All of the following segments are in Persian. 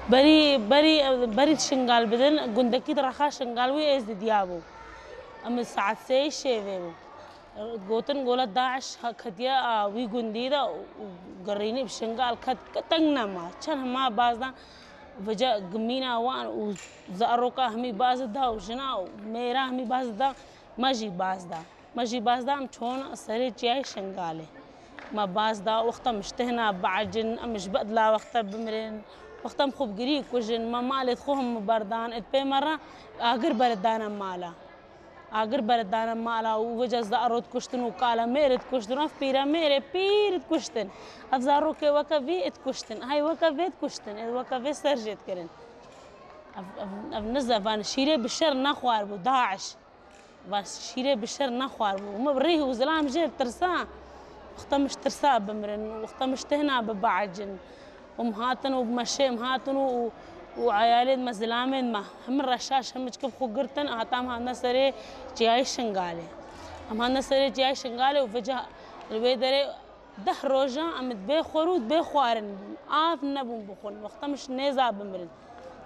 بری شنگال بدن گندکی ترخا شنگال وی از دیابو ام ساعت سه شیوه گوتن گولا داعش خدیا وی گندی دا قريني بشنقال كتننا ما كان ما بازنا وجا قمينا وان وزاروكا همي بازدا وجنا ميرا همي بازدا ماجي بازدا ام شون سري جاي شنقالي ما بازدا وقتا مشتهنا بعجن امش بدلا وقتا بمرن وقتا مخوب قريك وجن ما مالت خوهم بردان اتبي مرة اقر بردانا مالا اگر بردانم مالا و وجه زارود کشتن و کالا میرد کشتن اف پیرا میره پیرد کشتن اف زارو که وکوی ات کشتن های وکوی کشتن ات وکوی سرجت کرن اف نزه وان شیره بشر نخوار بو داعش وان شیره بشر نخوار بو ما بريه وزلام جيب ترسا وقتا مش ترسا بمرن وقتا مش تهنا ببعجن ومهاتن وبمشي مهاتن وعيالين مزلامين ما هم الرشاش هم كيف خقرتن هاتام هانا سري جاي شنغالي هم هانا سري جاي شنغالي وفجأة الويدري ده روجا أم تبي خروج بي خوارن آف نبون بخون وقتا مش نيزا بمرن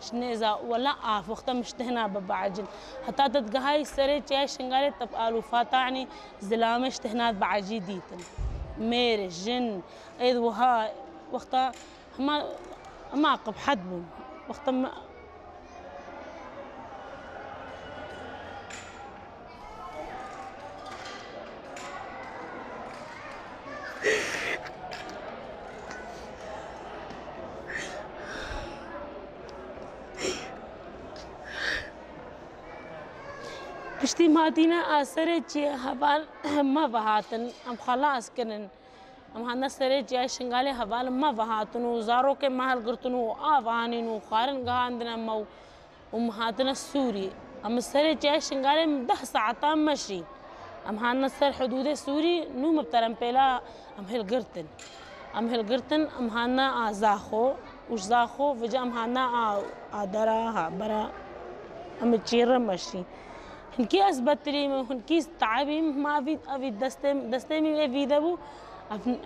مش نيزا ولا آف وقتا مش تهنا ببعجن حتى تتقهاي سري جاي شنغالي تبقالو فاتعني زلامش تهنات بعجي ديتن ميري جن ايد وها وقتا ما قب حد بون وقتا ما پشتی ماتینا آسره چی حوال ما وهاتن ام خلاص کنن ام هانا سره جای شنگاله حوال ما وهاتن و زارو کے محل گرتن و آوانین و خارن گهاندن مو ومهاتنا السوري ام سره جای شنگاله 10 ساعات مشي ام هانا سر حدود سوري نو مبترم بلا ام هالقرتن ام هانا زاخو وش زاخو فجأة ام هانا دراها برا ام تشير مشي هنكي أثبتري هنكي تعبي ما في أبي دستي مي في دبو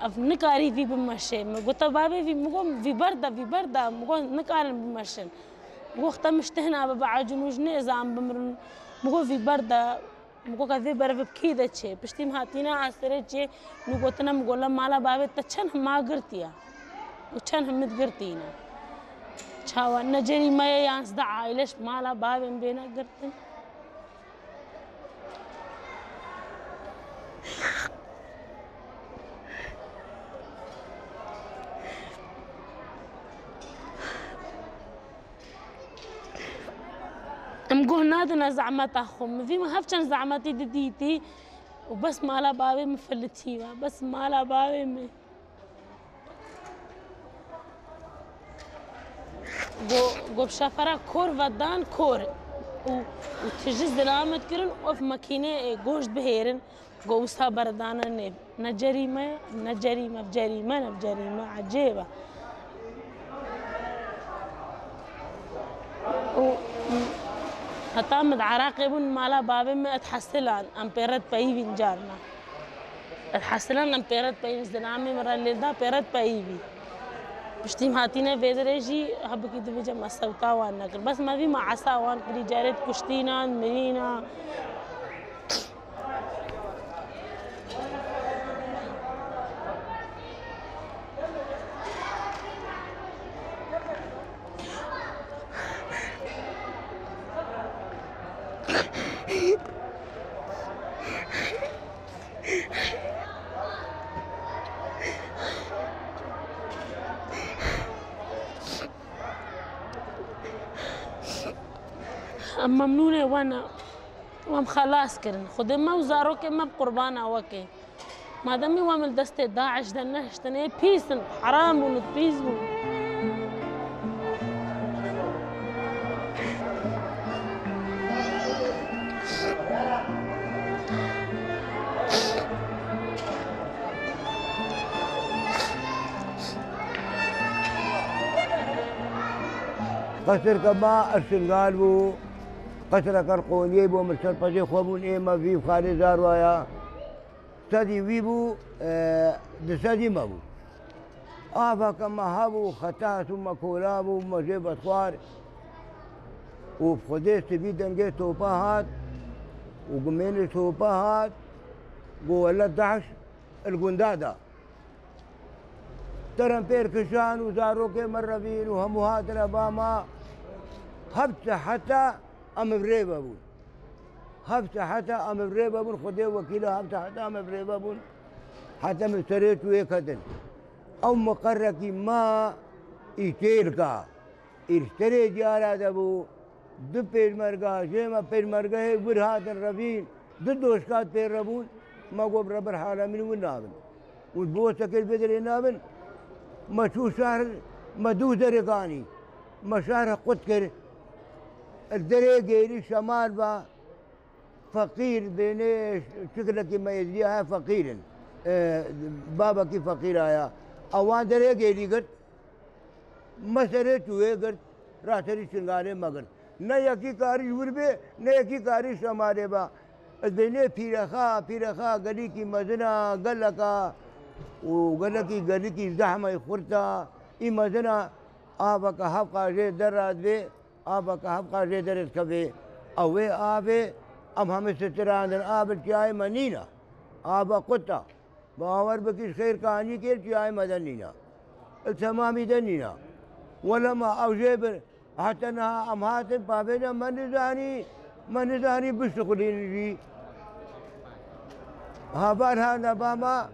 أف نكاري في بمشي قلت بابي في مقوم في بردا مقوم نكار بمشي وقت مشتهنا ببعجن وجني زام بمرن مقوم في بردا مقوم كذي برف بكيدة شيء بشتي مهاتينا عسرة شيء نقولنا مقولا مالا بابي تشن ما قرتيا وشن هم متقرتينا شاوا نجري ما يانس دعاء ليش مالا بابي بينا قرتين ام قهنادنا زعمت اخهم في ما هفشن زعمتي دديتي وبس مالا بابي مفلتيها بس مالا بابي جو بشافرا كور ودان كور وتجز دلامت كرن وف ماكينه گوشت بهيرن گوسها بردانا نجريمه بجريمه عجيبه هتامد عراقبون مالا بابي ما اتحسلان امبيرت بايفين جارنا اتحسلان امبيرت بايفين زنامي مرة ليدا بيرت بايفي بشتي مهاتينا بيدريجي هبكي دبجا ما سوتا وانا بس ما في مع عسا وان كري جارت كشتينا مرينا ممنونة وانا وام خلاص كرن خدي ما وزارو كي ما بقربانا وكي ما دامي وامل دستي داعش دنا اشتني بيسن حرام ونت بيزو قصر كما الشنغال بو قصر كرقوني بو مرسل پجي خوبون ايما في خالي زاروايا سادي ويبو دسادي ما بو كما هابو خطات ومكولاب ومجيب أطوار وبخديس تبي دنجي توباهات وقميني توباهات ولا دعش القندادة ترم بير كشان وزاروكي مربين وهموهات الأباما هبت حتى أم بريبا بون هبت حتى أم بريبا بون خدي وكيلة هبت حتى أم بريبا بون حتى مستريت ويكدن أو مقركي ما إيتيلكا إرتري جارا دبو دو پیشمرگا جيما پیشمرگا هي برهات الربين دو دوشكات بير ربون ما قوب رب العالمين والنابن والبوسك البدر نابن ما شو شهر ما دو درقاني ما شهر قدكر الدريقيري شمال با فقير بيني شكلك ما يجيها فقير بابا كي فقير آيا اوان دريقيري قد ما سريتوه قد راتري شنغالي مگر نه یکی کاری وربه نه یکی کاری شماره با از بینه پیرخا گلی کی مزنا گلکا و گلی کی زحمه خورتا این مزنا آبا کا حب قاجه دراد به آبا کا حب قاجه درد کبه اوه آبه ام همه ستراندن آب چای منینا آبا قطع باور بکش خیر کہانی کے چای مدنینا التمامی دنینا ولما او جبر حتى انها امهات بابنا ما نزاني بشغلين جي هابارها نباما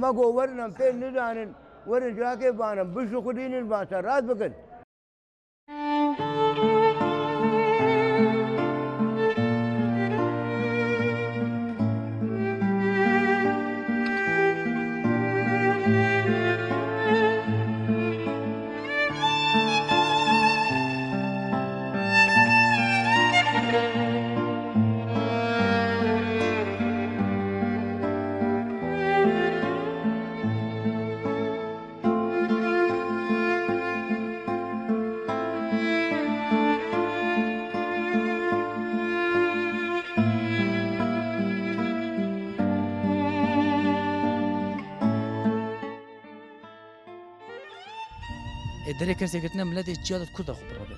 ما قورنا فين نزانن ورجاكي بانا بشغلين الباسرات بكن دري كرسي قلتنا ملادي تجادت كودا خبرة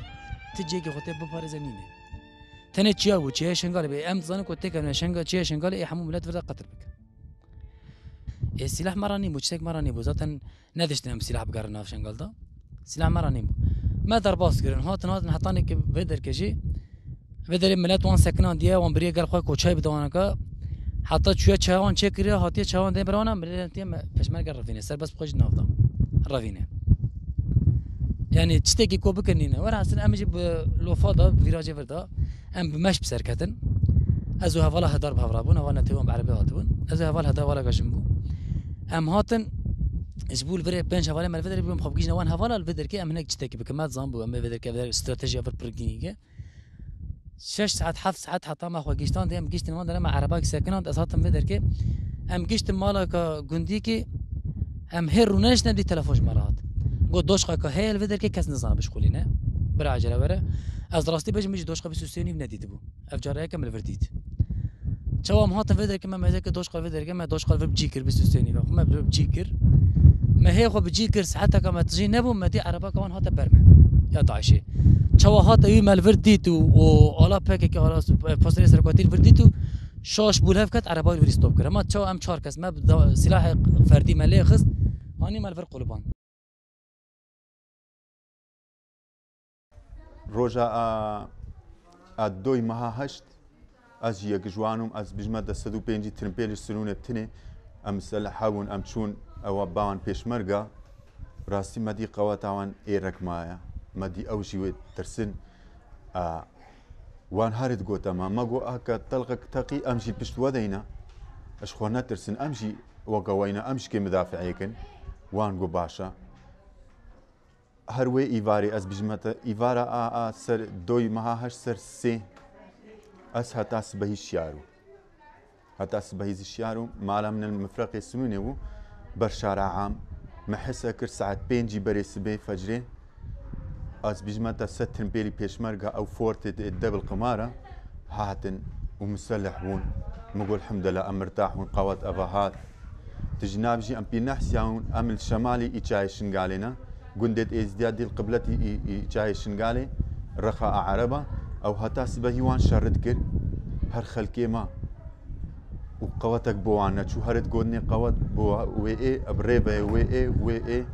تجيك خوتي ببارزانينه تاني تجاو وتجي شنغال بي ام ظنك وتك شنغال تجي شنغال اي حمو ملاد فردا قتل بك السلاح مراني مجتك مراني بو ذاتا نادشتنا سلاح بقرنا في شنغال دا سلاح مراني بو ما درباس قرن هاتن حطاني بدر كجي بدر ملات وان سكنان ديا وان بري قال خوك وشاي بدوانك حتى شويه چاوان چكري هاتي چاوان دي برانا ملاتي پشمر قرفينه سر بس بخوج نافدا رافينه يعني تشتكي كوب كنينه ورا حسن امجي بلوفادا فيراجي فردا ام بمش بسركتن ازو هفالا هدار بهرابون وانا تيوم بعربي هاتون ازو هفال هدا ولا قشمبو ام هاتن اسبول فري بنش هفالا مال فدر بيم خبجينا وان هفالا الفدر كي ام هناك تشتكي بكمات زامبو ام فدر كي استراتيجيه فر برجينيكا 6 ساعات 7 ساعات حتى ما خوجيستان ديم جيشتن وان لما عرباك ساكنات اساتم فدر كي ام جيشت مالك جنديكي ام هيروناش ندي تلفوش مرات قد دوشقه كهي الفدر كي كاس نظام بشغلينه برا عجله ورا از راستي بجي مجي دوشقه بسوسيني بنديت بو افجار هيك كمل فرديت شوام هات الفدر كما ما هيك دوشقه الفدر كما دوشقه بجيكر بسوسيني ما بجيكر ما هي خو بجيكر ساعتها كما تجي نبو ما دي عربه كمان هات برمه يا داعشي شوا هات اي مال فرديت و الا باك كي خلاص فاصله سركوتيل فرديت شاش بولهف كات عربه الفري ستوب كره ما تشو ام 4 كاس ما سلاح فردي مالي خص هاني مال فرق قلبان روجا الدوي مها هشت از يك جوانم از بجمع دستدو بينجي ترمبيل سرونه تني ام سلحاون ام چون او باوان پیشمرگا راستی مدی قواتاوان ايرك مايا مدي اوجي ترسن وان هارد گوتا ما گو اكا طلقك تقي امشي بشت ودينا اش خونا ترسن امشي وقوينا امشي كمدافعيكن وان گو باشا هروي ايفاري از بجمتا ايفارا سر دوي مها هش سر سي اس هتا سبهي الشيارو هتا سبهي الشيارو مالا من المفرق السنوني برشارع عام محسا كر ساعت بينجي بري سبي فجري از بجمتا ستن بيلي بيشمرقا او فورت الدبل قمارة هاتن ومسلحون مقول الحمد لله ام مرتاحون قوات افاهات تجنابجي ام بينحسياون ام الشمالي إيجاي شنغالينا قندت ازدياد دي القبلتي إيجاي شنغالي رخاء عربة او هتاس بهيوان شرد كر هر خلقي ما وقوتك بوانا شو هرد قودني قوت بوا وي ابريبه وي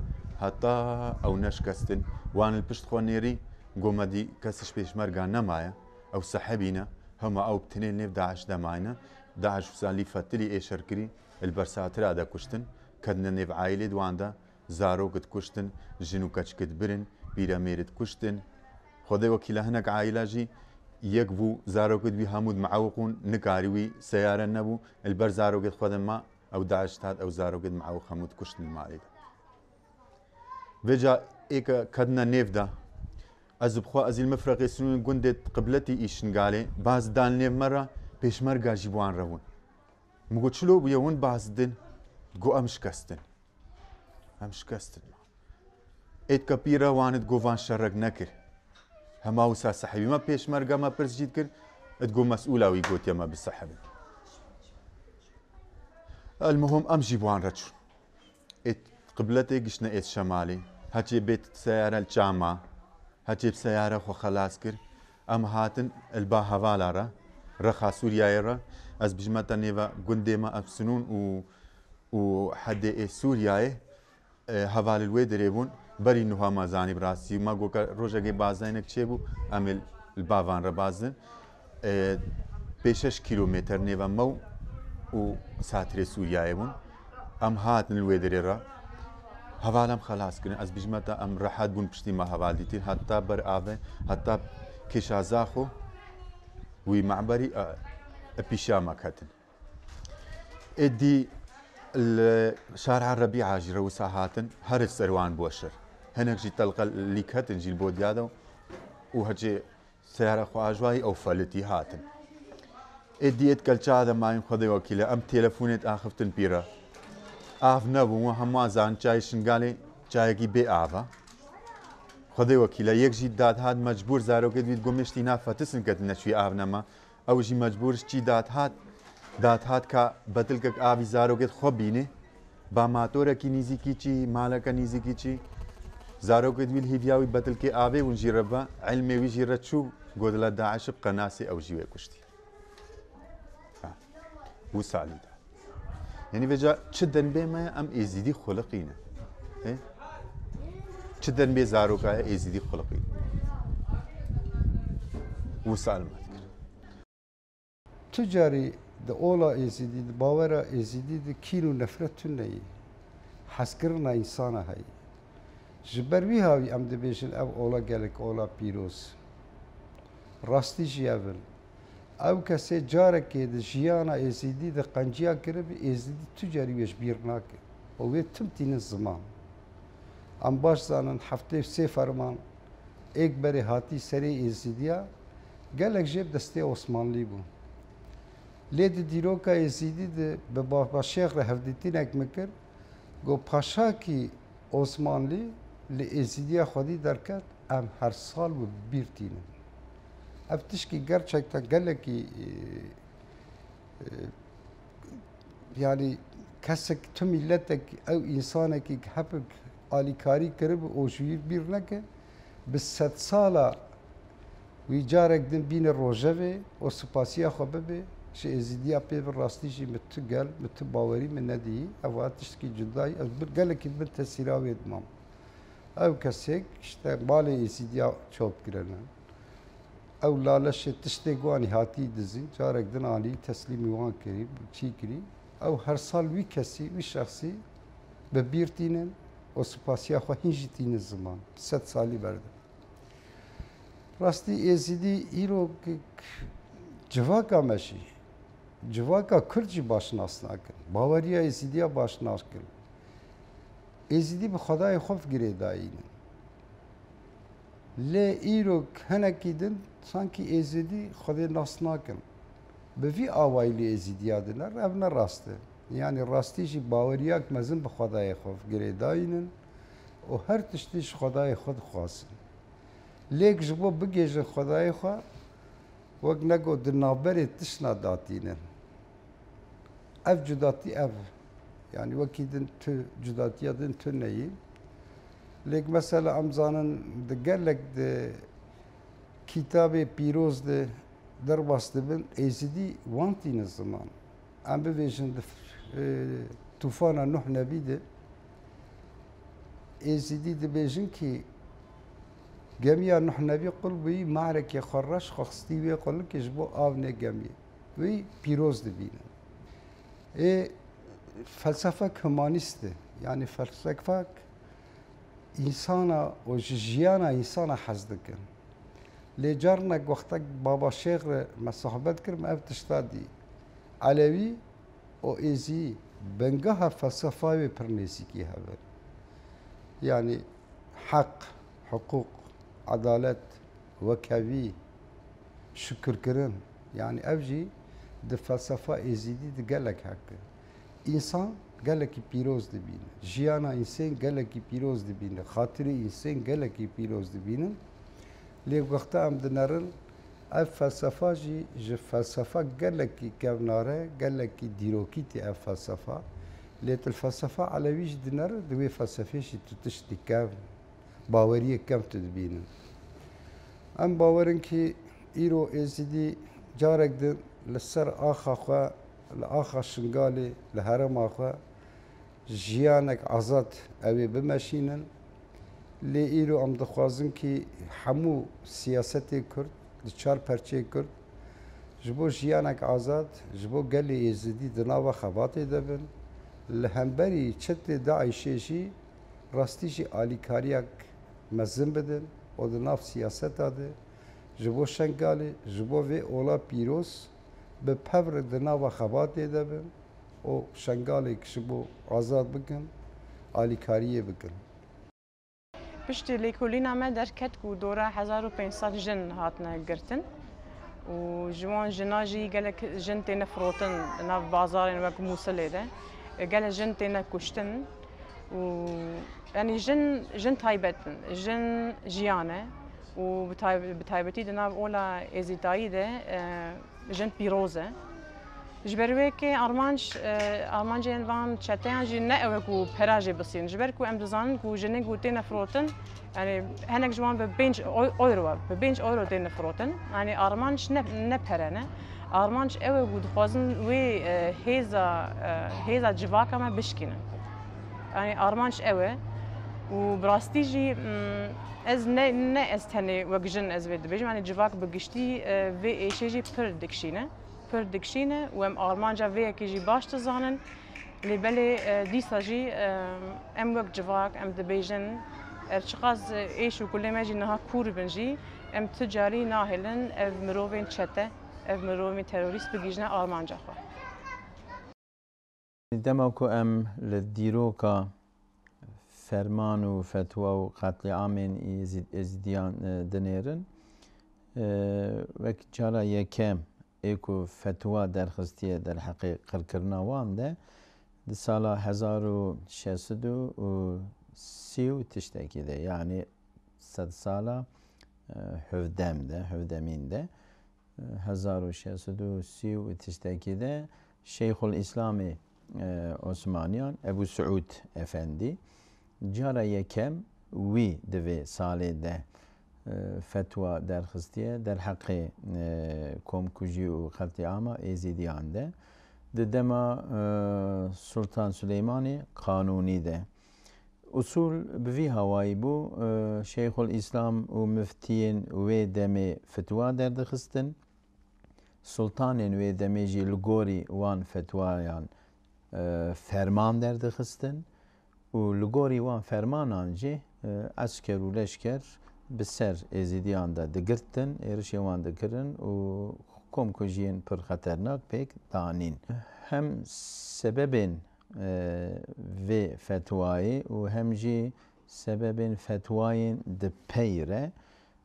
هتا او نشكستن وان البشت خوانيري قوما دي كسش بيشمرقا نمايا او سحبينا هما او بتنين نيف داعش دماينا داعش وسالي فتري اي شركري البرسات رادا كشتن كدنا نيف عائلة دواندا زارو قد كشتن جنو كتش قد برن بيرا ميرد كشتن خدي وكيلا هناك عائلة جي يكبو زارو قد بي همود معوقون نكاريوي سيارة نبو البر زارو قد خدن ما او داعش تاد او زارو قد معوق همود كشتن المالي فيجا ايكا كدنا نيف دا ازب خوا ازي المفرق سنون قندت قبلتي ايشنقالي باز دان نيف مرة بيشمرقا جيبوان روون مقول شلو بيون بازدن جو امشكستن ايت كبيرة وانت جوفان شرق نكر هما وسا سحبي ما بيشمرقا ما برس جيد كر تقول مسؤولة ويقوت يما بالسحب المهم ام جيبوان رجل ايت قبلتي قشنا ايت شمالي هاتي بيت سيارة الجامعة هاتي بسيارة خو خلاص كر ام هاتن البا هفالارا رخا سوريا يرا از بجمتا نيفا قندي ما افسنون و حد اي سوريا هفال الوي دريبون بري انه ما زاني براسي ما قوكا روجا جي بازينك تشيبو امل البافان ربازن بيشش كيلومتر نيفا مو و ساتري سوريا يبون ام هاتن الوي دريرا هفالم خلاص كنا از بجمتا ام راحات بون بشتي ما هفال ديتين حتى بر آفه حتى كيشازاخو وي معبري بيشاما كاتن ادي الشارع الربيع جرا وساهاتن هر السروان بوشر هناك جي تلقى اللي كاتن جي البوديادو وهجي سيارة خواجواي او فلتي هاتن ادي اتكل هذا ما ينخذي وكيله ام تليفونت اخفتن بيرا اف نبو هما زان جاي شنغالي جايكي بي افا خدي وكيله يك جي داد هاد مجبور زارو كد بيت قمشتي نافتسن كد نشوي افنما او جي مجبور شي داد هاد كا بتلك ابي زارو كد خبينه با ماتور کی نزیکی چی مالک نزیکی چی زارو كد بيل هيفياوي بتلك ابي ونجربا علمي ويجي رتشو قدلا داعش بقناسي او جيوي كشتي وسالي يعني بجا تشدن بما ام ازيدي خلقينا ايه تشدن بي زاروكا ازيدي خلقين وسال تجاري د اولا ازيدي د باورا ازيدي د كيلو نفرت ني حسكرنا انسان هاي جبروي هاوي ام دبيشن او اولا جالك اولا بيروس راستي جيابل او کسی جاره که د جیانا ازیدی د قنجیا کرب ازیدی تجاری ویش بیرناک و وی تمتین زمان ام باش زانن هفته سه فرمان ایک بری هاتی سری ازیدیا گلک جیب دسته عثمانلی بو لید دیروکا ازیدی د به بابا شیخ هفدیتین اک مکر گو پاشا کی عثمانلی لی ازیدیا خودی درکت ام هر سال و بیرتینه افتشكي gerçekten قال ki yani kesek tüm milletek ev insana ki hep alikari kirib o şuir bir neke bis set sala wicarek din bin rojeve o spasiya xabebe şey ezidiya pe rasti ji mit gel mit bawari min nedi ev atişki juday ev bir gel ki bir tesirav etmam ev kesek işte mali ezidiya çok girenen او لالش تشتي قواني هاتي دزين جارك دن علي تسليمي وان كريب شي كري او هر سال وي كسي وي شخصي ببيرتينن او سباسيا خو هنجتين الزمان 7 سالي برد راستي ازيدي ايرو جواكا ماشي جواكا كرجي باشناس ناكن باوريا ازيديا باشناس كن ازيدي بخداي خوف گري داين لی ایرو هنکی دن سانکی ازیدی خودی ناس نکن به وی آوایلی ازیدیا دنر ابن راسته یعنی راستیشی باوریاک مزن به خدای خوف گریداینن و هر تشتیش خدای خود خواستن لیک جبو بگیجن خدای خوا وقت نگو دنابری تشنا داتینن اف جداتی اف Yani vakidin tü cüdatiyadın tü neyi? Lek mesela amzanın de gelek de kitabı piroz de derbastı bin ezidi vantine zaman. Am bevejin de tufana Nuh Nebi de ezidi de bejin ki gemiya Nuh Nebi kul bi ma'reke kharraş khasti ve kul ki jbo avne gemi ve piroz de bine. Felsefe hümanist yani felsefe insana o jiyana insana haz dikin. Lê carnek wextek baba şêx re me sohbet kir me ev tişta dî. Alevî o êzî bengeha felsefa wê pir nêzîkî hebe. Yani hak, hukuk, adalet, wekevî, şükürkirin. Yani ev jî di felsefa êzîdî di gelek heke. İnsan gelekî pîroz dibîne. Jiyana însan gelekî pîroz dibîne. Xatirê însan gelekî pîroz dibînin. Lê wexta em dinerin ev felsefa jî ji felsefa gelekî kevnare, gelekî dîrokî tê ev felsefa. Lê til felsefa elewî jî dinerin di wê felsefê jî tu tiştî kev, baweriyê kev tu dibînin. Em bawerin ki îro êzîdî carek din li ser axa xwe, li axa Şingalê, li herêma xwe jiyanek azad ew ê bimeşînin. Lê îro em dixwazin ki hemû siyasetê Kurd di çar perçeyê Kurd ji bo jiyanek azad, ji bo gelê êzidî di nava xebatê de bin. Li hemberî çetê Daişê jî rastî jî alîkariyek mezin bidin û di nav siyaseta de ji bo Şengalê, ji bo vê ola pîroz bi pevr di nava xebatê de bin û Şengalê ji bo azad bikin, alîkariyê bikin. Piştî lêkolîna me derket ku dora 1500 jin hatine girtin û ji wan jina jî gelek jin têne firotin nav bazarên wek Musilê de. Gelek jin têne kuştin û yani jin taybet bin, jin jiyan e û bi taybetî di nav ola êzîtayî de jin pîroz e. Ji ber wê kê armancên van çeteyan jî ne ew ku pera jê bisînin. Ji ber ku em dizanin ku jinê ku têne firotin yani hinek ji wan bi 5 euro bi 5 euro têne firotin. Yani armanc ne pere ne. Armanc ew ku dixwazin wê hêza civaka me bişkînin. Yani armanc ew e û bi rastî jî ez ne ez tenê wek jin ez vê dibêjim. Yani civak bi giştî vê êşê jî pir dikşîne. Pir dikşîne û em armanca vê yekê jî baş dizanin. Lê belê dîsa jî em wek civak em dibêjin ev çiqas êş û kulê me jî niha kûr bin jî em ti carî nahêlin ev mirovên çete, ev mirovên terorîst bigîjine armanca xwe. Dema ku em li dîroka ferman û fetwa û qetliamên êzidiyan dinêrin wek cara yekem ê ku fetwa derxistiye derheqê qirkirina wan de di sala 1630 tiştekî de yani sed sala hevdemîn de 1630 tiştekî de Şeyhul İslamê Osmaniyan Ebu Suud Efendi cara yekem wî di vê salê de fetwa derxistiye derheqê komkujî û qetliama êzidiyan de di dema Sultan Süleymanê Kanûnî de. Usul bi vî hawayî bû Şeyhul İslam û müftiyên wê demê fetwa derdixistin. Sultanên wê demê jî li gorî wan fetwayan ferman derdixistin û li gorî wan fermanan jî esker û leşker bi ser êzidiyan de digirtin, êrişê wan dikirin û komkujiyên pir xeternak pêk danîn. Hem sebebên vê fetvayê û hem jî sebebên fetvayên di pey re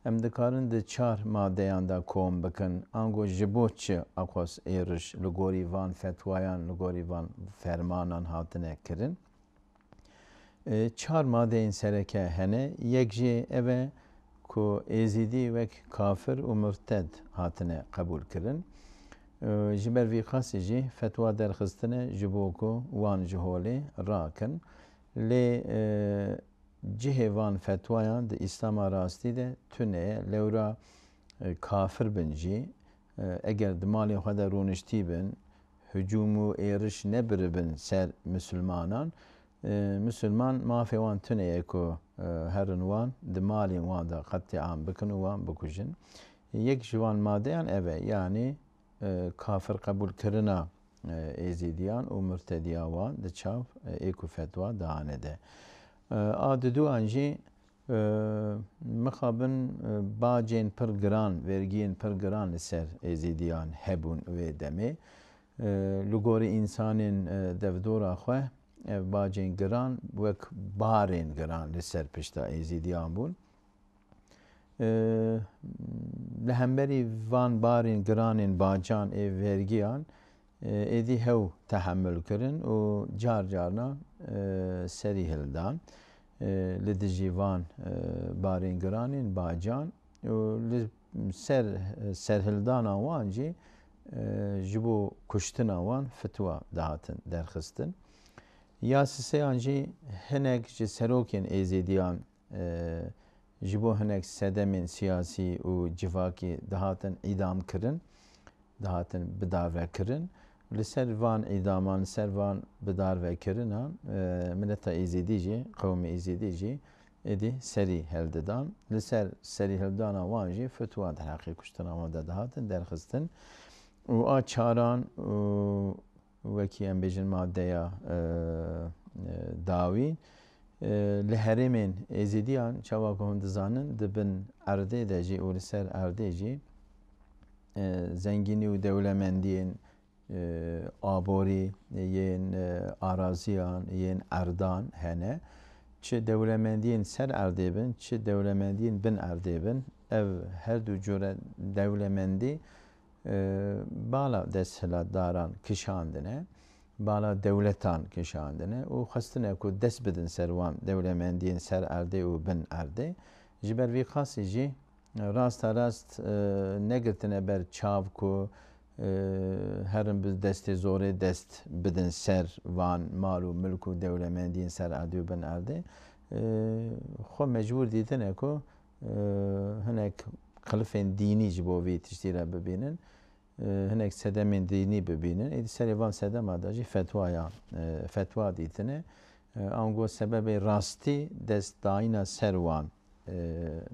em dikarin di çar madeyan da kom bikin. Ango ji bo çi akos êriş li gorî van fetwayan, li gorî van fermanan hatine kirin. Çar madeyên sereke hene, yek jî ev e ku êzîdî wek kafir û murted hatine qebûl kirin. ji ber vî xasî jî fetwa derxistine ji bo ku wan ji holê rakin lê cihê van fetwayan di îslama rastî de tune ye lewra kafir bin jî eger di malê xwe de rûniştî bin hücum û êriş nebiribin ser Müslümanan Müslüman mafê wan tune ye ku herin wan di malên wan de qetîam bikin û wan bikujin. Yek ji wan madeyan ev e yanî kafir qebûlkirina êzîdiyan û murtediya wan di çav êku fetwa danê de. A di duan jî mixabin bacên pir giran, vergiyên pir giran li ser êzîdiyan hebûn wê demê. Li gorî însanên devdora xwe ev bacên giran wek barên giran li ser pişta êzîdiyan bûn. Li hemberî van barên giranên bacan ê vergiyan êdî hew tehemmül kirin û car caran serî hildan. Li dijî van barên giranên bacan û li ser serhildana wan jî ji bo kuştina wan fetwa dihatin derxistin. Ya siseyan jî hinek ji serokên êzîdiyan ji bo hinek sedemên siyasî û civakî dihatin îdam kirin, dihatin bidarvekirin. Li ser van îdaman, li ser van bidarvekirinan mileta êzîdî jî, qewmê êzîdî jî êdî serî heldidan. Li ser serî hildana wan jî fetwa derheqê kuştina wan de dihatin derxistin. û a çaran û wekî em bêjin maddeya dawî li herêmên êzîdiyan çawa ku hûn dizanin dibin erdê de jî û li ser erdê jî zengînî û dewlemendiyên aborî yên araziyan yên erdan hene. Çi dewlemendiyên ser erdê bin çi dewlemendiyên bin erdê bin ev her du cure dewlemendî bala desthilatdaran kişandine, bala devletan kişandine û xwestine ku dest bidin ser wan dewlemendiyên ser erdê û bin erdê. Ji ber vî qasî jî rasta rast negirtine ber çav ku herin bi destê zorê dest bidin ser van mal û milk û dewlemendiyên ser erdê û bin erdê. Xwe mecbûr dîtine ku hinek qilifên dînî ji bo vî tiştî re bibînin. Hinek sedemên dînî bibînin. Êdî serê van sedema de jî fetwa dîtine. Ango sebebê rastî destdayîna ser wan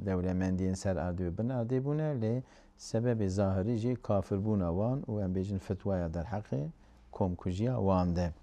dewlemendiyên ser erdê û bin erdê bûne lê sebebê zahirî jî kafirbûna wan û em bêjin fetvaya derheqê komkujiya wan de.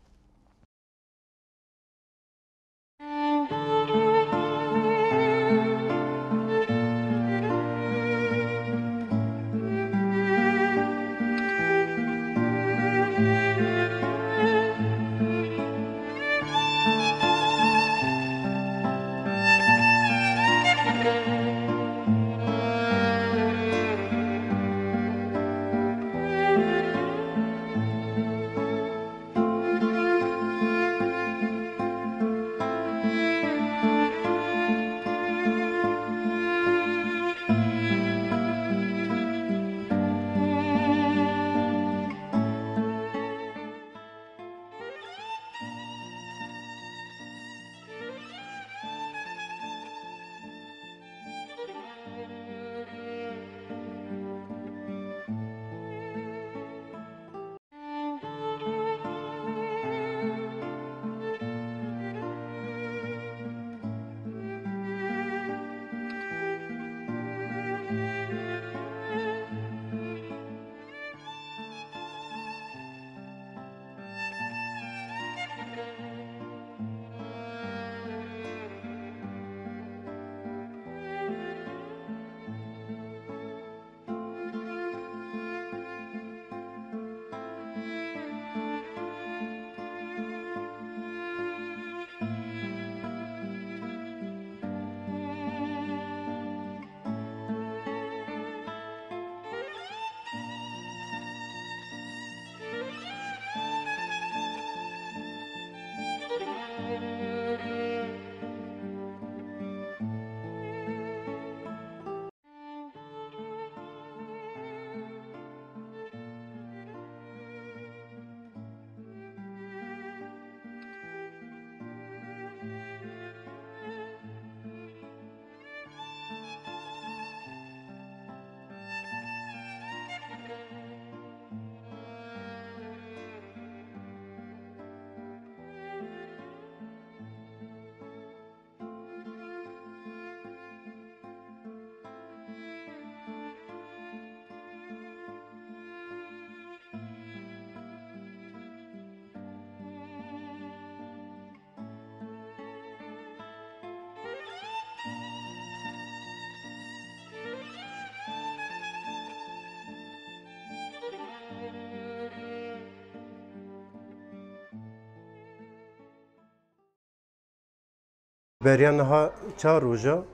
بریانها 4 روزا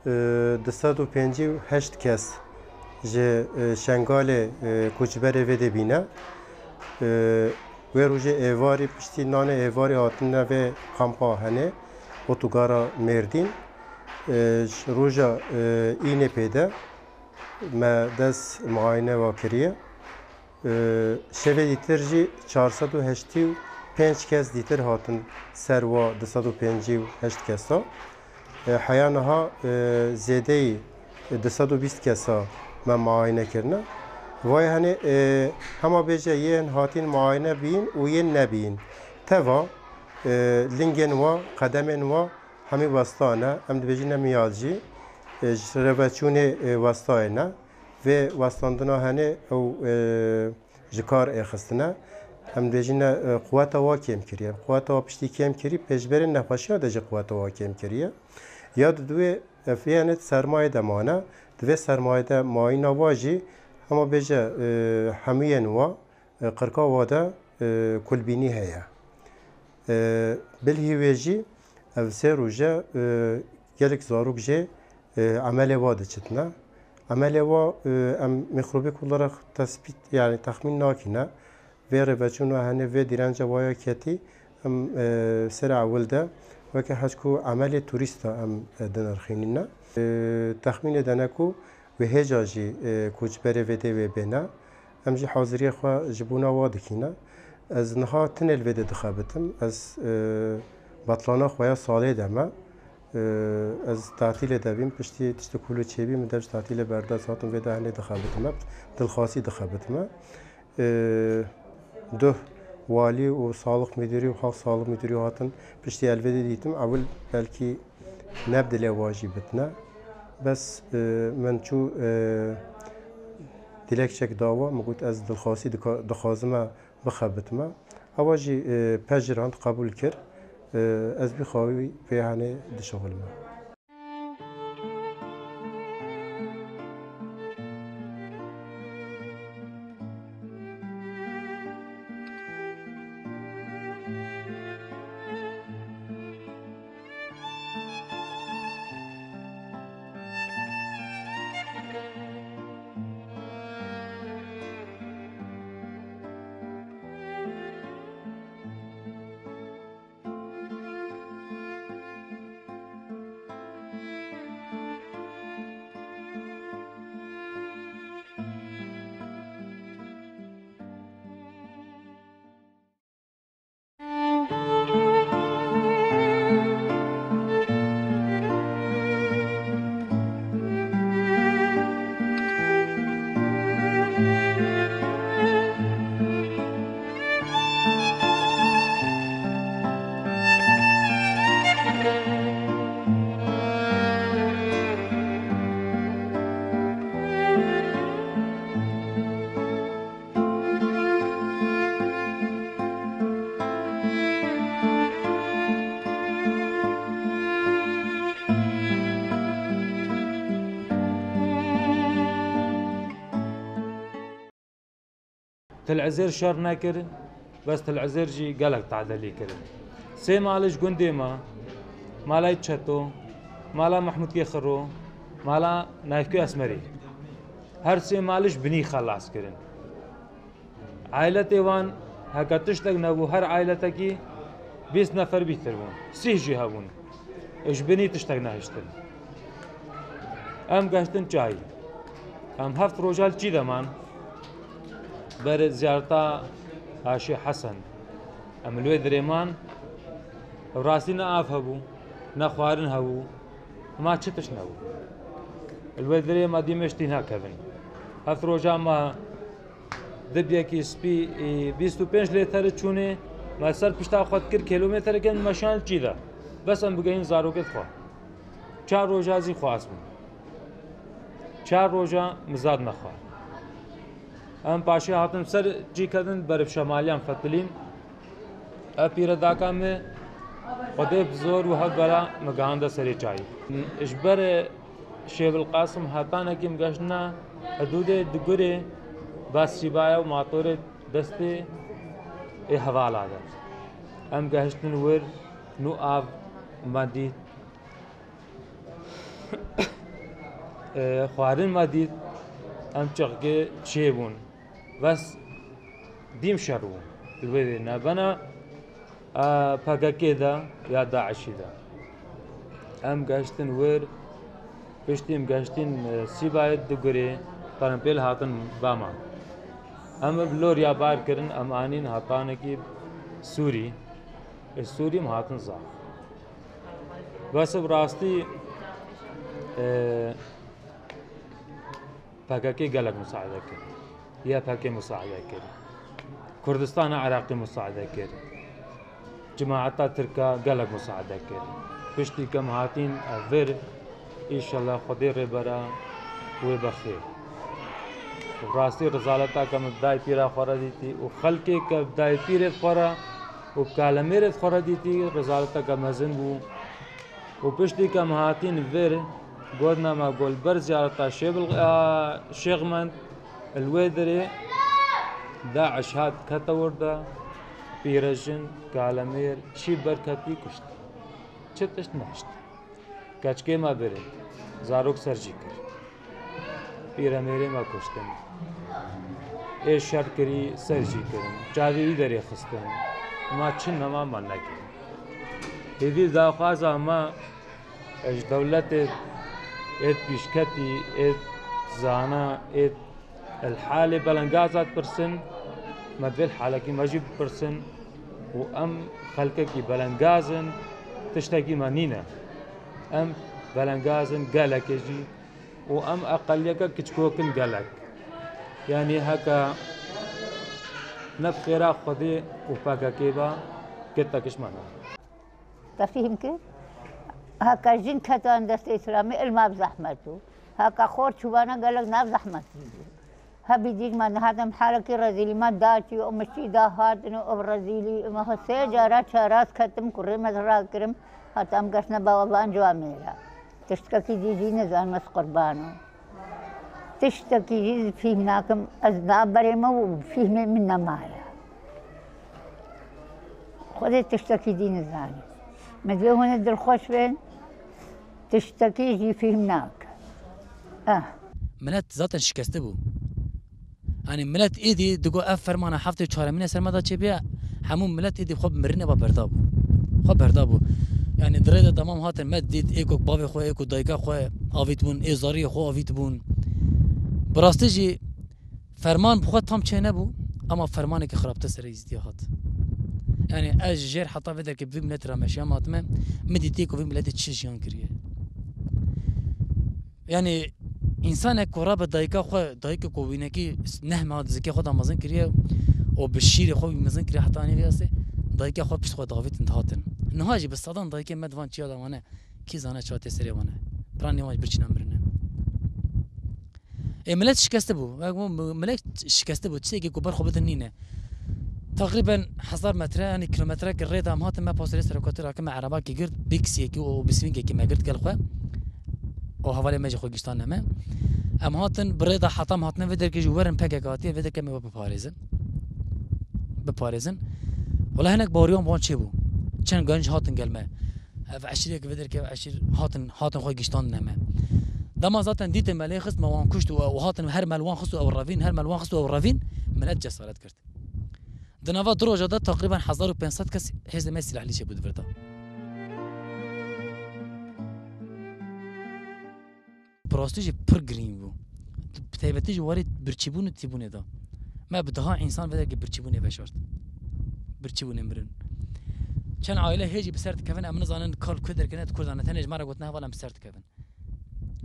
258 کس جه شنگال کوچبر ویده بینه و روز ایواری پشتی نان ایواری هاتنه و کامپا هنه اتوگارا مردین روزا اینه پیده ما دست معاینه و کریه شوه دیتر جی 485 کس دیتر هاتن سر و 258 کسا حیانها زیده 220 کسا ما معاینه کرنه وای هنه همه بیجه یه هاتین معاینه بین و یه نبین توا لنگن و قدمن و همه وستانه هم دی بیجه نمیالجی روچون وستانه و وستاندنا هنه او جکار اخستنه هم دی بیجه قوت وا کم کریه قوت وا پشتی کم کری پیشبر نخوشی ها دیجه قوت وا کم کریه یاد دوی فیانت سرمایه دمانه دوی سرمایه ده معاینه واجی اما بیجه همین و قرقا وادا کلبینی هیا بالهیویجی اف سه روزه گلک زاروک جه عمل وادا چتنا عمل وا ام میکروبی کلرا تثبیت یعنی تخمین ناکینه و ربچون و هنه و دیرنج وایا کتی ام سر اول ده و که هشکو عمل توریستا ام دنرخینینا تخمین دنکو و هجاجی کوچبر ویده و بنا امجی حاضری خوا جبونا وادکینا از نها تنل ویده دخابتم از بطلانا خوایا ساله دمه از تعطیل دبیم پشتی تشت کلو چیبی مدرج تعطیل بردار ساعتم ویده هنه دخابتم دلخواسی دخابتم دو والی و سالق مدیری و خاص سالق مدیری هاتن پشتی الویده دیتم اول بلکی نبدل واجبتنا بس من شو دلك شك دعوة مقول از دلخواسی دخوازمه بخبتمه اواجی پجران قبول کر از بخواهی پیانه دشغلمه تل عزير شر ناكر بس تل عزير جي قالك تعدلي كرن سي مالش قندي ما مالا يتشتو مالا محمود كي خرو مالا نايفكي اسمري هر سي مالش بني خلاص كرن عائلة ايوان هكا تشتق نبو هر عائلتكي 20 نفر بيتربون سيجي هابون اش بني تشتق نهشتن ام قاشتن چاي ام هفت روجال چي دمان بر زيارتا هاشي حسن ام الوي دريمان راسينا اف هبو نخوارن هبو ما تشتش نبو الوي دريما دي مشتين هكذا هفت روجا ما دبيكي سبي 25 لتر چونه ما سر پشتا خود کر کیلومتر کن مشان چیدا بس ام بگین زاروکت خوا 4 روزا زی خواست 4 روزا مزاد نخوا ام پاشی هاتن سر جی کدن برف شمالیان فتلین اپیر داکا میں خدای بزور و حق برا مگاندا سری چای اجبر شیخ القاسم هاتانه کیم گشنا حدود دگوره بس شبایا و ماتور دسته حواله ده ام گشتن ور نو آب مادی خواردن ما دید ام چقدر چه بون بس دیم شرو دویده نبنا پاکه دا یا داعشی دا ام گشتن ور پشتیم گشتین سی باید دگره ترن پیل هاتن باما ام بلور یا بار کرن ام آنین هاتانه کی سوری سوری هاتن زا بس براستی پاکه گلک مساعده کرد یا پاکه مساعده کرد كردستان عراقي مساعدة كير جماعة تركا قلق مساعدة كير بشتي كم هاتين أفر إن شاء الله خدي ربرا وبخير وراسي رسالتا كم بداية بيرا خورا ديتي وخلقي كبداية بيرا خورا وكالمير خورا ديتي رسالتا كم هزن بو وبشتي كم هاتين فر قولنا ما قول برزيارتا شيغمن الويدري داعش هات كتوردا بيرجن كالمير شي بركتي كشت چتش نشت كچكي ما برين زاروك سرجي كر بيرميري ما كشتن اي شر كري سرجي كرن چاوي دري خستن ما چن ما منك هذي داخازا ما اج دولت ات بيشكتي ات زانا ات الحالة بلنجازات برسن مدفل حالكي مجيب برسن وأم خلقكي بلنجازن تشتكي مانينا أم بلنجازن قالك يجي وأم أقليك كتشكوكن قالك يعني هكا نبخيرا خدي وفاكا كيبا كتاكش مانا تفهم كيف؟ هكا جن كتان دست إسلامي الماب زحمته هكا خور شوانا قالك ناب زحمته هبي ديك ما نهادم حالك رزيلي ما داتي ومشي دا هاتنو او رزيلي ما هو سيجارة شراس ختم كرم مزرا كرم هاتم قشنا باوالان جواميرا تشتكي جيجي نزان مس قربانو تشتكي جيجي فيهناكم أزناب بريمو وفيه من نمايا خذي تشتكي دي نزاني مدوي هون الدل خوش فين تشتكي جي فيهناك ملت ذات شکسته بو يعني ملت ايدي دقو اف فرمانه حفته 4 مینه سرمدا چه بیا همون ملت ايدي خب مرنه با بردابو خب بردابو يعني دريده تمام هاتن مد دید ایکو باوی خو ایکو دایگا خو آویت بون ازاری خو آویت بون براسته جی فرمان بخواد تام چه نبو اما فرمانه که خرابته سر ازدیاهات يعني اج جير حطا في ذاك في ملت رمشيا ماتمه مديتيكو في ملت تشجيان كريه يعني انسان كوراب دايكا خو دايكا كوبينكي نهما زكي خود امازن كريه او بالشير خو مازن كريه حتى اني بياسه دايكا خو بس خو دافيت انتهاتن نهاجي بس صدان دايكا مدوان تشيا وانا كي زانه چات سري وانا براني واج برچنا مرنه ملت شكسته بو ملت شكسته بو تشيكي كبر خو بدنينه تقريبا 1000 متر يعني كيلومتر قريت ام هات ما بوصل سركوتر كما عربا كي قرت بيكسي كي وبسوينكي كما قرت قال خو او حوالی ماجي خوگستان نما ام هاتن بريدا حطام هاتن ودر كي جورن بكاكاتي ودر كم بباريزن والله هناك بوريون بون تشيبو كان گنج هاتن قلمه اف عشريه ودر كي عشر هاتن خوگستان نما دما ذاتن ديت مالي خص موان كشت وهاتن هر ملوان خصو او رافين هر ملوان خصو او رافين ملت جسارت كرت دنوا دروجه ده تقريبا 1500 كس هز ما سلاح لي شبود فردا براستيجي پر گرین بو تایبتیجی وارد برچیبون تیبونه دا ما بدها انسان ودا که برچیبونه بشارت برچیبونه مرن چن عائله هیجی بسرت کفن امن زانن کال کدر کنه کردانه تنج مرا گوتنه والا بسرت کفن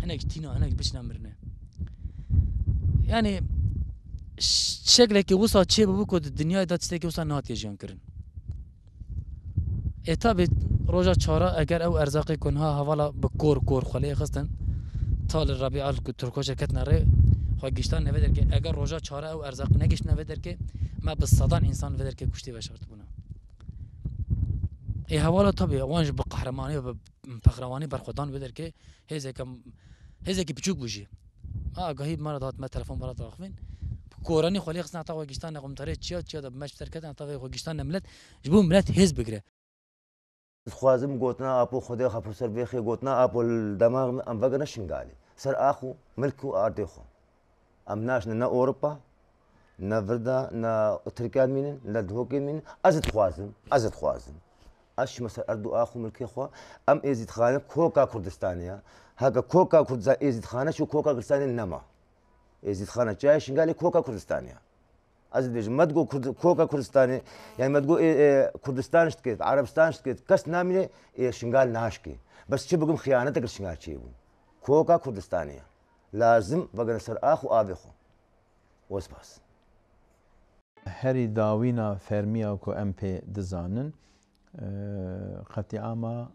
انا تینا انا بشنا مرنه يعني شكلك وصل شيء بوكو الدنيا دا تستيقي وصل نهات يجيان كرن اتابت روجا چارا اگر او ارزاقي كنها حوالا بكور خليه خستن طال الربيع التركو شركتنا ري خوگشتان نویدر که اگر روجا چاره او ارزاق نگیش نویدر که ما بالصدان انسان ویدر که کشتی بشارت بونه ای حوالا طبیعی وانج بقهرمانی و بقهروانی برخودان ویدر که هزه که بچوک بوجی آگاهی مرا داد ما تلفن برات راخوین کورانی خالی خصنا تا خوگشتان نقوم تاره چیا دا بمش بتر کردن تا خوگشتان ملت جبو ملت هز بگره خوازم گوتنا آپو خدا خفو سر بخی گوتنا آپو الدماغ ام وگنا شنگالی سر آخو ملکو آردی خو ام ناش نا أوروبا نا فردا نا تركيا مين نا دهوكي مين أزد خوازم أش مثلا أردو آخو ملكي خو أم إزيد خانة كوكا كردستانية هاكا كوكا كردستان إزيد خانة شو كوكا كردستاني نما إزيد خانة جاي شنقالي كوكا كردستانية أزيد بيج ما تقول كوكا كردستاني يعني ما تقول كردستان اشتكيت عربستان اشتكيت كاس نامي شنقال ناشكي بس شو بقوم خيانتك الشنقال شيبو كوكا كردستانية لازم بقى نصير آخو آبخو وسباس هری داوینا فرمیا کو ام پی دزانن قطعاما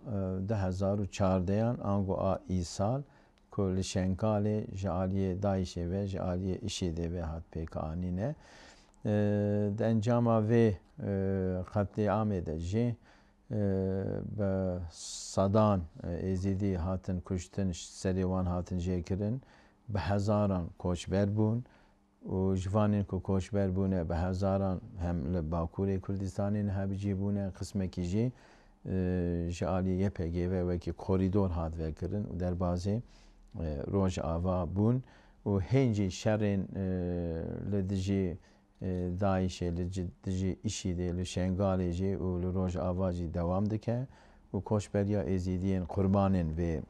2014 آنگو ایسال کل شنکال جالی دایشه و جالی اشیده و هات پیک آنینه انجام و قطعام دجی به صدان ازیدی هاتن کشتن سریوان هاتن جیکرن به هزاران کوچبر بون و جوانین که کوچبر بونه به هزاران هم لباکوری کردستانی نه بجیبونه قسمه کیجی جالی یه پگی و که کوریدور هات وکرن و در بازی روز آوا بون و هنجی شرین لدجی دایشه لدجی ایشیده لشنگالی جی و لروز آوا جی دوام دکه و کوچبریا ازیدین قربانین و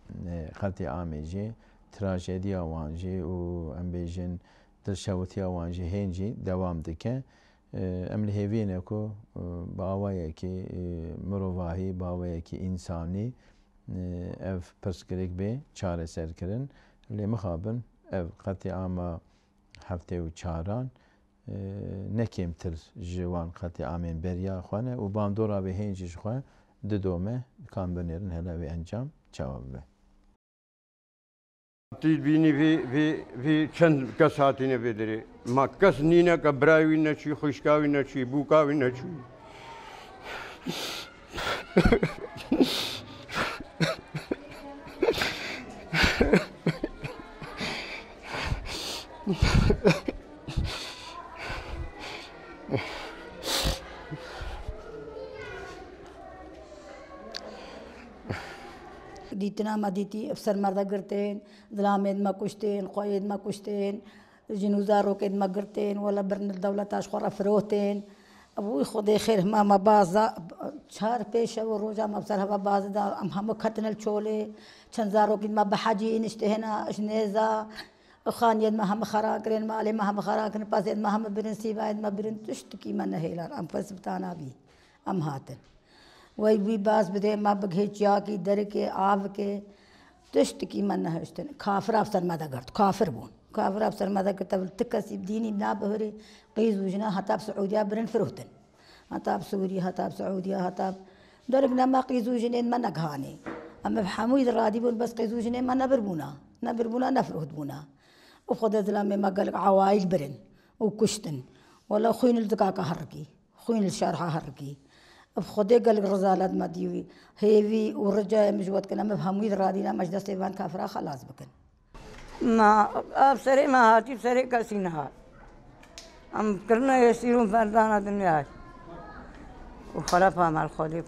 قطع عامی جی تراژدیا وانجی و ام بیجن دلشوتی وانجی هنجی دوام دکه ام لهوینه کو باوایی کی مروایی باوایی کی انسانی ev pırsgırık be çare serkirin li mixabin ev qatiama hafte u çaran nekemtir jiwan qatiamên beriya xwane û bandora ve hêncî ji xwe didome kan binerin hele ve encam çawa bibe. Tî bînî vê çend kes hatine vêderê ma kes nîne ke birayê wî neçû xwîşka wî neçû bûka wî neçû ديتنا ما ديتي افسر مرضى قرتين ظلامين ما كشتين قايد ما كشتين جنوزارو كيد ما قرتين ولا برن الدولة تاش خورا فروتين ابوي خدي خير ما بازا شهر بيش وروجا ما بصرها باز دا ام هم ختن الشولي شنزارو كيد ما بحاجي نشتهنا جنيزا خان يد ما هم خراكرين مالي ما هم خراكرين باز يد ما هم برن سيبايد ما برن تشتكي من هيلان ام فسبتانا بي ام هاتن वही भी बास बदे माँ बघे चिया की दर के आव के तुष्ट की मन हस्टन खाफर अफसर मदा गर्त खाफर बून खाफर अफसर मदा के तब तकसीब दीनी ना बहरे कई जुजना हताब सऊदिया बरन फरोतन हताब सूरिया हताब सऊदिया हताब दरग नमा कई जुजने मन घाने अम हमूद रादी बोल बस कई जुजने मन नबरबूना नफरोत बूना وخذ ظلام ما قال عوائل برن وكشتن ولا خوين الدقاقة هرقي خوين الشارحة هرقي بخدي قال غزالات ما ديوي هيوي ورجع مجود كنا مفهمي رادينا مجلس ديوان كافرا خلاص بكن ما أبصري ما هاتي بصري كاسينها أم كرنا يسيرون فردانا دنيا وخلفها مع الخدي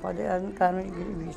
كانوا يجري بيش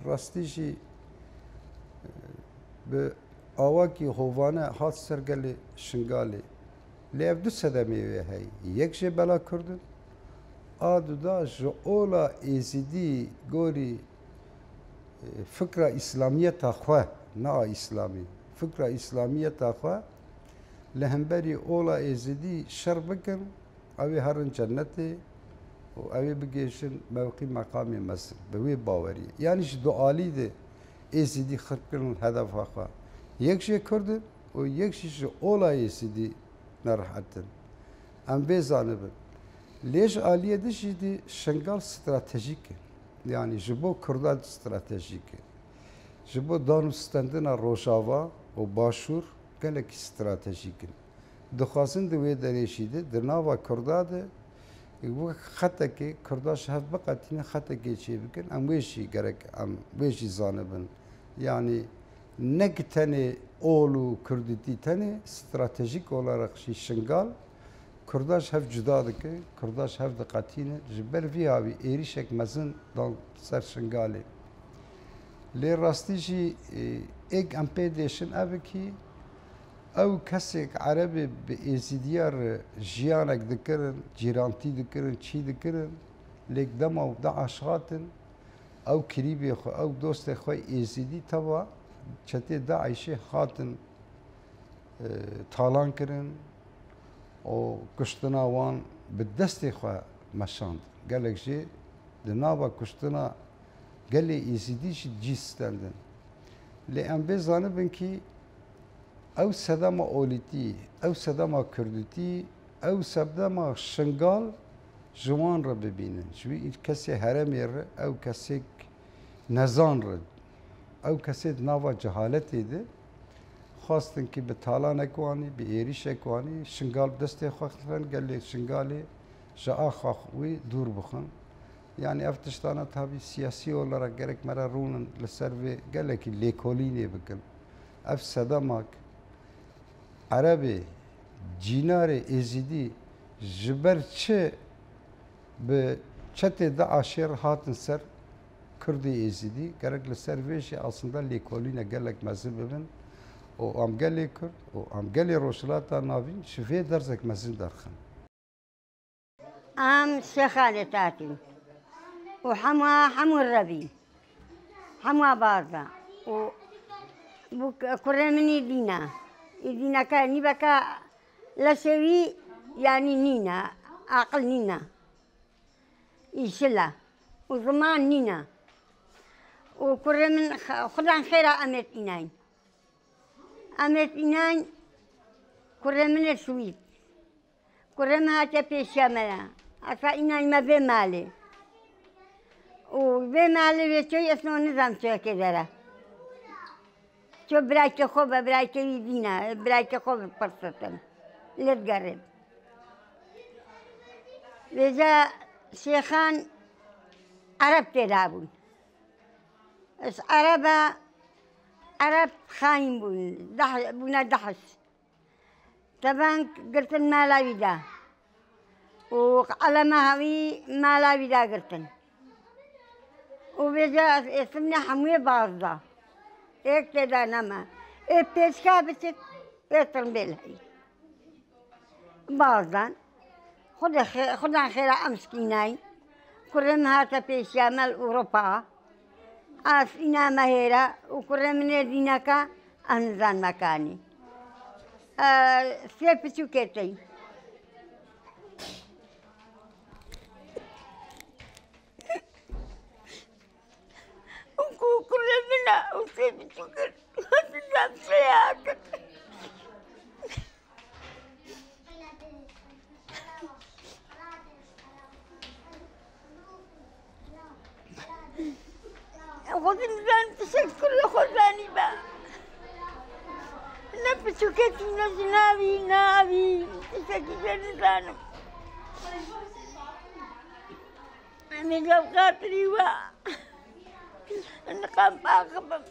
راستیشی به آواکی هوانه هات سرگلی شنگالی لیف دو سدمیه هی یک جه بلا کردن آدو دا جولا ایزیدی گوری فکر اسلامیت خواه نه اسلامی فکر اسلامیت خواه لهمبری اولا ایزیدی شر بکن اوی هرن جنتی و اوی بگیشن موقع مقام مصر بوی باوری یعنی دو عالی ده ایزیدی خرب کردن هدف خواه یک جه کردن و یک جه اولا ایزیدی نرحتن ام بزانبن ليش آلية دشي دي شنغال استراتيجية يعني جبو كرداد استراتيجية جبو دانو ستندنا روشاوا و باشور قالك استراتيجية دخازن دوي دريشي دي درناوا كرداد يقول خطا كي كرداش هف بقاتين خطا كي شي بكن ام ويشي قرك ام ويشي زانبن يعني نكتني اولو كردتي تاني استراتيجيك ولا رقشي شنغال کرداش هف جدا دکه کرداش هف دقاتینه جبر وی آبی ایریشک مزن دان سر شنگاله لی راستیجی ایک ام پیدشن اوه کی او کسی عربی به ازیدیار جیانک دکرن جیرانتی دکرن چی دکرن لیک دم او داعش هاتن او کریبی خو او دوست خو ازیدی توا چتی داعشی هاتن تالان کرن و کشتنا وان به دست خوا مشاند گلک جی دنابا کشتنا گلی ایزیدیش جیستندن لی ام بزانبن کی او صدام اولیتی او صدام کردتی او صدام شنگال جوان را ببینن شوی کسی هرمی را او کسی نزان را او کسی ناوا جهالتی ده خواستن که به تالا نکوانی به ایریش نکوانی شنگال دست خواهدن گلی شنگالی جا خواهوی دور بخن یعنی افتشتانه تابی سیاسی اولا گرک مرا رونن لسر و گلی که لیکولینی بکن اف صدامک عربی جینار ازیدی جبر چه به چت داعشیر هاتن سر کردی ازیدی گرک لسر ویشی اصلا لیکولینه گلک مزه ببین و ام گلی کرد و ام گلی روشلاتا ناوین شفیه درزک مزین درخن ام شخاله تاتي وحمو الربي حمو باردا و كرمني دينا كان بكا لسوي يعني نينا عقل نينا يشلا وزمان نينا وكرمن خدان خيرا امتينين امتينين كرمن السويد كرمها تبيشا ملا عفا إناي ما في مالي وفي مالي بيشوي اسمه نظام شو كذا شو برايك خوب برايك يدينا برايك خوب فرصة لا تقرب وإذا شيخان عرب تلعبون بس عرب خاين بونا دحس طبعا قلت ما لا بدا وعلى ما هوي ما لا بدا قلتن وبيجا اسمنا حموية بارضة هيك كذا نما بيش كابست بيطرن بالهي بارضة خدا خير أمسكيناي كرمها تبيش يعمل أوروبا عارفينا مهيرة وكرمنا دينك أنزان مكاني سيبتو كتي وكل منا وسيبتو كتي هتنام سياك خذ الإنسان تشكر خذاني بقى نفسه كتي نابي تشكي الإنسان أنا لو قاتلي بقى أنا قام بأخبر